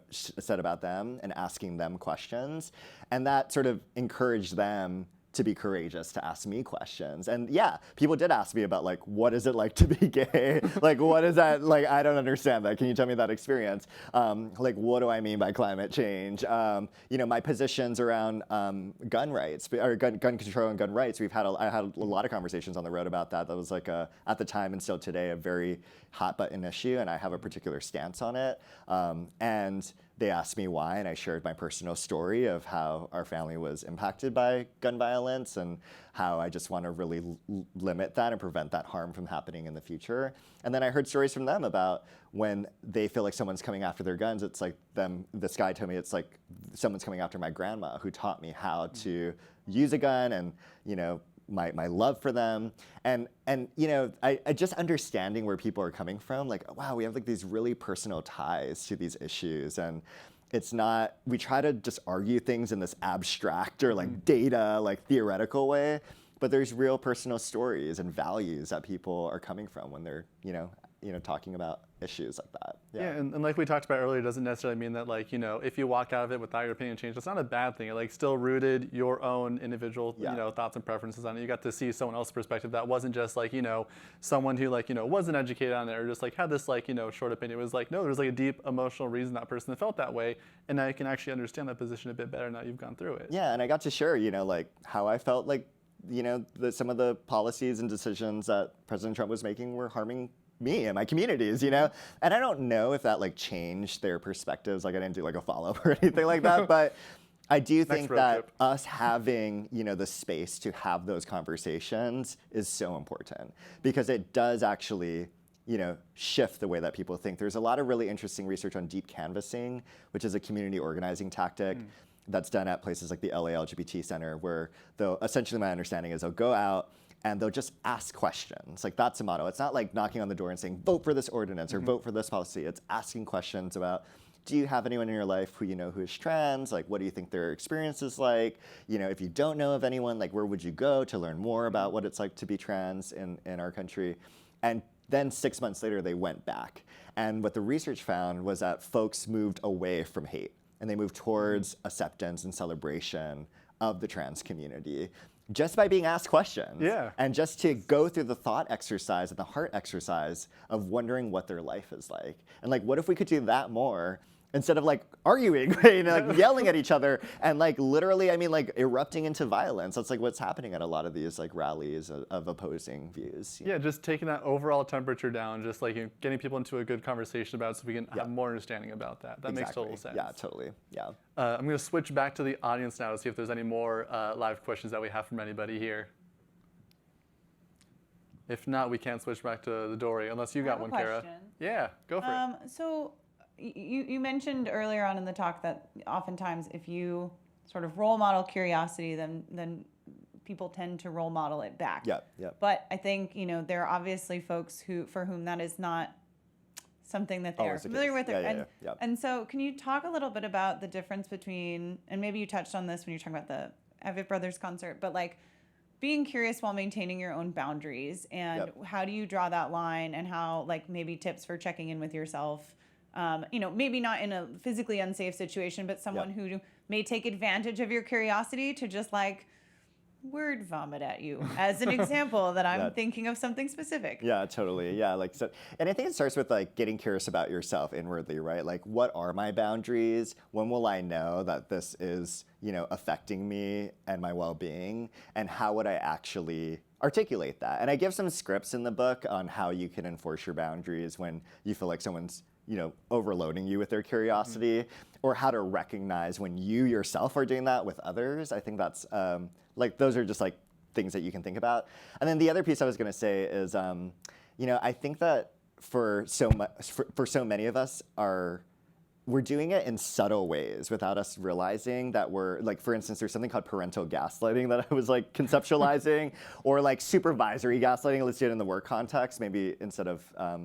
said about them and asking them questions. And that sort of encouraged them to be courageous, to ask me questions. And yeah, people did ask me about like, what is it like to be gay? Like, what is that? Like, I don't understand that. Can you tell me that experience? Like, what do I mean by climate change? My positions around gun rights, or gun control and gun rights. I had a lot of conversations on the road about that. That was like at the time and still today, a very hot button issue, and I have a particular stance on it. And they asked me why, and I shared my personal story of how our family was impacted by gun violence and how I just want to really limit that and prevent that harm from happening in the future. And then I heard stories from them about when they feel like someone's coming after their guns, it's like this guy told me it's like someone's coming after my grandma who taught me how to use a gun and, my love for them. And I just understanding where people are coming from, like, wow, we have like these really personal ties to these issues. And it's not, we try to just argue things in this abstract or like data, like theoretical way, but there's real personal stories and values that people are coming from when they're, talking about issues like that. Yeah, and like we talked about earlier, it doesn't necessarily mean that like, if you walk out of it without your opinion changed, it's not a bad thing. It like still rooted your own individual, thoughts and preferences on it. You got to see someone else's perspective that wasn't just like, someone who like, wasn't educated on it or just like had this like, short opinion. It was like, no, there was like a deep emotional reason that person felt that way. And now you can actually understand that position a bit better now you've gone through it. Yeah, and I got to share, like how I felt like, some of the policies and decisions that President Trump was making were harming me and my communities, and I don't know if that like changed their perspectives. Like I didn't do like a follow-up or anything like that, but I do think that us having, the space to have those conversations is so important because it does actually, shift the way that people think. There's a lot of really interesting research on deep canvassing, which is a community organizing tactic that's done at places like the LA LGBT Center, where essentially my understanding is they'll go out and they'll just ask questions. Like that's a motto. It's not like knocking on the door and saying, vote for this ordinance or vote for this policy. It's asking questions about, do you have anyone in your life who who is trans? Like, what do you think their experience is like? If you don't know of anyone, like where would you go to learn more about what it's like to be trans in our country? And then 6 months later, they went back. And what the research found was that folks moved away from hate and they moved towards acceptance and celebration of the trans community, just by being asked questions. Yeah. And just to go through the thought exercise and the heart exercise of wondering what their life is like. And like, what if we could do that more instead of like arguing, right? And like yelling at each other and like literally, like erupting into violence. That's like what's happening at a lot of these like rallies of opposing views. Yeah, just taking that overall temperature down, just like getting people into a good conversation about it so we can have more understanding about that. That makes total sense. Yeah, totally. Yeah. I'm going to switch back to the audience now to see if there's any more live questions that we have from anybody here. If not, we can switch back to the Dory, unless you got one, Kara. Yeah, go for it. So you mentioned earlier on in the talk that oftentimes if you sort of role model curiosity, then people tend to role model it back. Yeah. But I think, there are obviously folks for whom that is not something that they are familiar with. And so can you talk a little bit about the difference between, and maybe you touched on this when you were talking about the Avett Brothers concert, but like being curious while maintaining your own boundaries, and how do you draw that line, and how like maybe tips for checking in with yourself, maybe not in a physically unsafe situation, but someone who may take advantage of your curiosity to just like word vomit at you, as an example that I'm thinking of something specific. Yeah, totally. Yeah, like so, and I think it starts with like getting curious about yourself inwardly, right? Like, what are my boundaries? When will I know that this is, affecting me and my well-being? And how would I actually articulate that? And I give some scripts in the book on how you can enforce your boundaries when you feel like someone's overloading you with their curiosity, or how to recognize when you yourself are doing that with others. I think that's those are just like things that you can think about. And then the other piece I was going to say is, I think that for so many of us we're doing it in subtle ways without us realizing that we're like, for instance, there's something called parental gaslighting that I was like conceptualizing, or like supervisory gaslighting. Let's do it in the work context, maybe instead of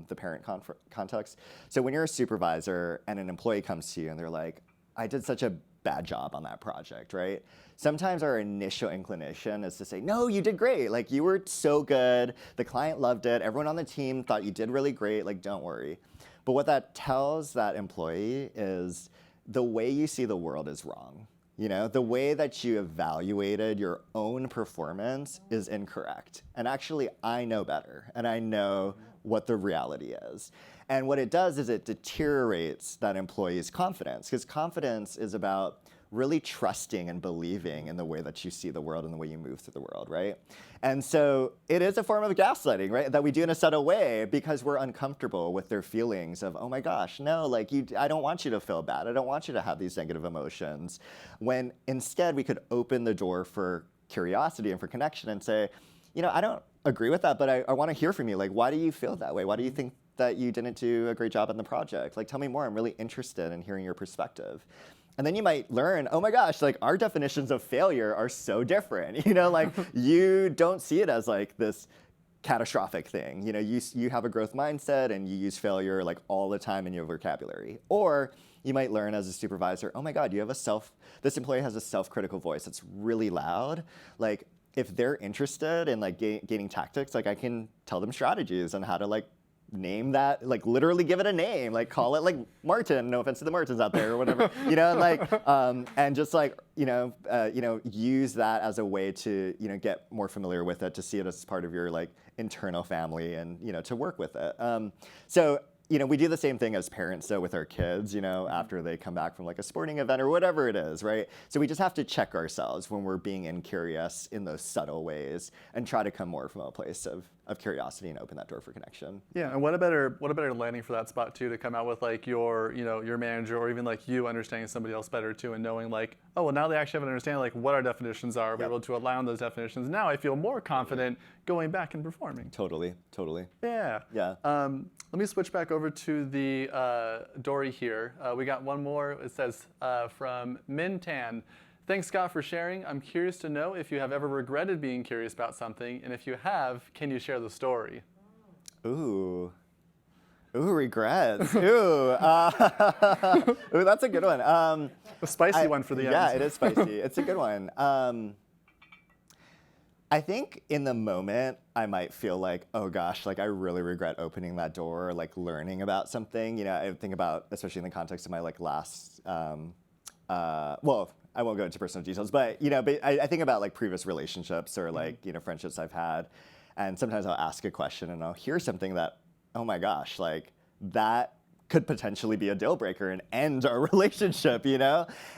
the parent context. So when you're a supervisor and an employee comes to you and they're like, I did such a bad job on that project, right? Sometimes our initial inclination is to say, no, you did great. Like you were so good. The client loved it. Everyone on the team thought you did really great. Like, don't worry. But what that tells that employee is the way you see the world is wrong. The way that you evaluated your own performance is incorrect. And actually, I know better, and I know what the reality is. And what it does is it deteriorates that employee's confidence, because confidence is about really trusting and believing in the way that you see the world and the way you move through the world, right? And so it is a form of gaslighting, right? That we do in a subtle way because we're uncomfortable with their feelings of, oh my gosh, no, like I don't want you to feel bad. I don't want you to have these negative emotions. When instead we could open the door for curiosity and for connection and say, I don't agree with that, but I want to hear from you. Like, why do you feel that way? Why do you think that you didn't do a great job on the project? Like, tell me more. I'm really interested in hearing your perspective. And then you might learn, oh my gosh, like our definitions of failure are so different. Like you don't see it as like this catastrophic thing. You have a growth mindset and you use failure like all the time in your vocabulary. Or you might learn as a supervisor, oh my God, this employee has a self-critical voice that's really loud. Like if they're interested in like gaining tactics, like I can tell them strategies on how to like name that, like literally give it a name, like call it like Martin, no offense to the Martins out there or whatever, and just like, use that as a way to, get more familiar with it, to see it as part of your like internal family and, to work with it. So we do the same thing as parents, though, with our kids, after they come back from like a sporting event or whatever it is, right? So we just have to check ourselves when we're being incurious in those subtle ways and try to come more from a place of curiosity and open that door for connection. Yeah, and what a better landing for that spot too, to come out with like your manager or even like you understanding somebody else better too, and knowing like, oh well, now they actually have an understanding like what our definitions are. We're able to align on those definitions. Now I feel more confident going back and performing. Totally. Yeah. Let me switch back over to the Dory here. We got one more. It says from Min Tan. Thanks, Scott, for sharing. I'm curious to know if you have ever regretted being curious about something, and if you have, can you share the story? Ooh, regrets. Ooh, that's a good one. A spicy one for the end. Yeah, it is spicy. It's a good one. I think in the moment, I might feel like, oh gosh, like I really regret opening that door, or like learning about something. I think about, especially in the context of my like last, I won't go into personal details, but I think about like previous relationships or like friendships I've had, and sometimes I'll ask a question and I'll hear something that, oh my gosh, like that could potentially be a deal breaker and end our relationship,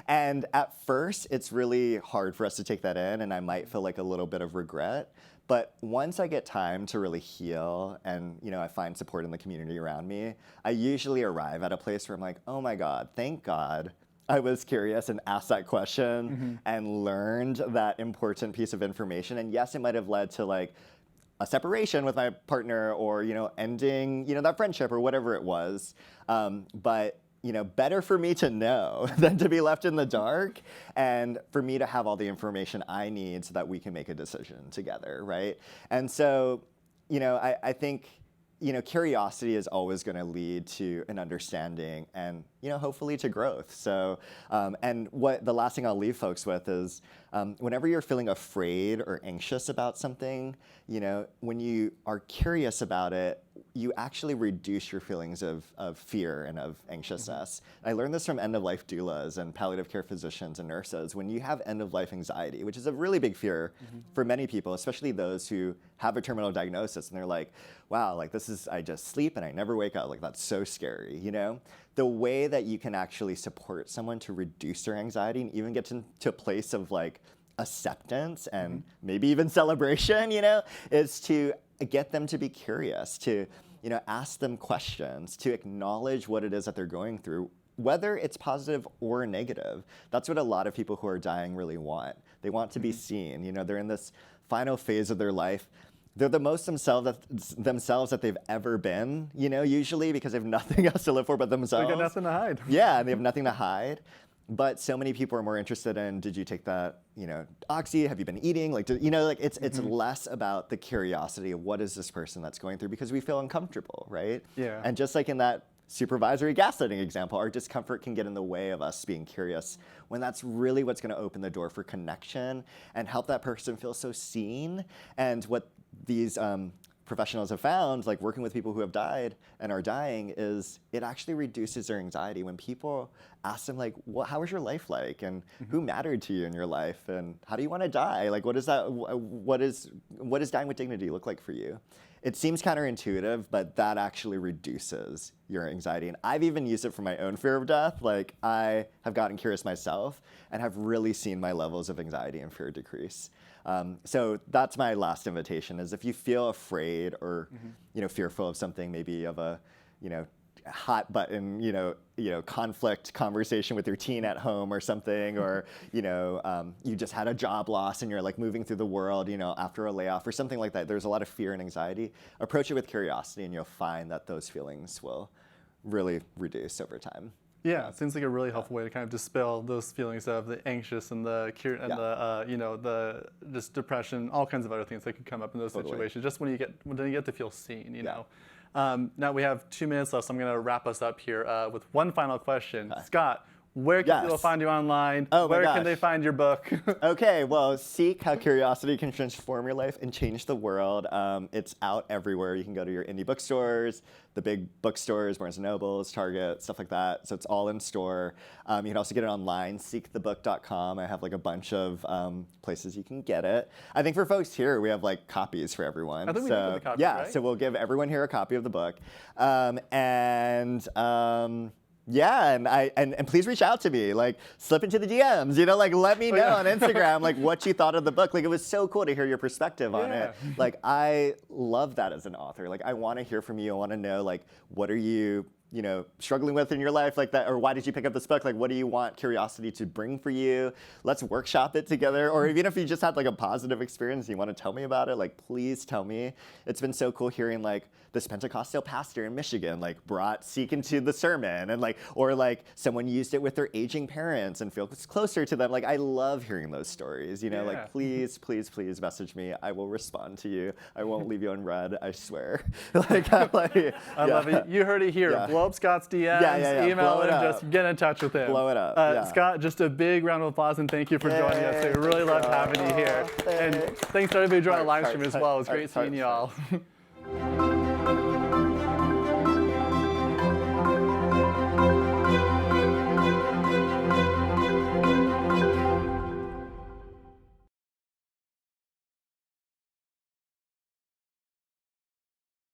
And at first, it's really hard for us to take that in, and I might feel like a little bit of regret. But once I get time to really heal and, I find support in the community around me, I usually arrive at a place where I'm like, oh my God, thank God I was curious and asked that question and learned that important piece of information. And yes, it might have led to like a separation with my partner or, ending, that friendship or whatever it was. But, better for me to know than to be left in the dark, and for me to have all the information I need so that we can make a decision together, right? And so, I think, curiosity is always going to lead to an understanding and, hopefully to growth. So, and the last thing I'll leave folks with is whenever you're feeling afraid or anxious about something, when you are curious about it, you actually reduce your feelings of fear and of anxiousness. I learned this from end-of-life doulas and palliative care physicians and nurses. When you have end-of-life anxiety, which is a really big fear for many people, especially those who have a terminal diagnosis, and they're like, wow, like I just sleep and I never wake up, like that's so scary, The way that you can actually support someone to reduce their anxiety and even get to a place of like acceptance and maybe even celebration, is to get them to be curious, to, ask them questions, to acknowledge what it is that they're going through, whether it's positive or negative. That's what a lot of people who are dying really want. They want to be seen. They're in this final phase of their life. They're the most themselves that they've ever been, usually because they have nothing else to live for but themselves. They got nothing to hide. Yeah, and they have nothing to hide. But so many people are more interested in, did you take that, oxy? Have you been eating? Like, it's less about the curiosity of what is this person that's going through, because we feel uncomfortable, right? Yeah. And just like in that supervisory gaslighting example, our discomfort can get in the way of us being curious, when that's really what's going to open the door for connection and help that person feel so seen. And what these professionals have found, like working with people who have died and are dying, is it actually reduces their anxiety when people ask them, like, how was your life like, and who mattered to you in your life, and how do you want to die? Like, what does dying with dignity look like for you? It seems counterintuitive, but that actually reduces your anxiety. And I've even used it for my own fear of death. Like, I have gotten curious myself and have really seen my levels of anxiety and fear decrease. So that's my last invitation, is if you feel afraid or fearful of something, maybe of a hot button conflict conversation with your teen at home or something, or you just had a job loss and you're like moving through the world after a layoff or something like that. There's a lot of fear and anxiety. Approach it with curiosity and you'll find that those feelings will really reduce over time. Yeah, it seems like a really helpful way to kind of dispel those feelings of the anxious and the the just depression, all kinds of other things that could come up in those situations. Just when you get to feel seen, you know. Now we have 2 minutes left, so I'm going to wrap us up here with one final question. Scott, where can people find you online? Where can they find your book? Okay, well, Seek How Curiosity Can Transform Your Life and Change the World. It's out everywhere. You can go to your indie bookstores, the big bookstores, Barnes & Nobles, Target, stuff like that. So it's all in store. You can also get it online, seekthebook.com. I have like a bunch of places you can get it. I think for folks here, we have like copies for everyone. I think we do have a copy, right? So we'll give everyone here a copy of the book. And please reach out to me, like slip into the DMs, like let me know on Instagram, like what you thought of the book. Like, it was so cool to hear your perspective on it. Like, I love that as an author. Like, I want to hear from you. I want to know, like, what are you, struggling with in your life, like that, or why did you pick up this book? Like, what do you want curiosity to bring for you? Let's workshop it together. Or even if you just had like a positive experience, you want to tell me about it, like, please tell me. It's been so cool hearing like this Pentecostal pastor in Michigan, like, brought Seek into the sermon, and like, or like someone used it with their aging parents and feels closer to them. Like, I love hearing those stories, like, please, please, please message me. I will respond to you. I won't leave you unread, I swear. I love it. You heard it here. Blow up Scott's DMs, email him, just get in touch with him. Blow it up. Scott, just a big round of applause and thank you for joining us. We really loved having you here. And thanks to everybody who joined the live stream as well. It was great seeing you all.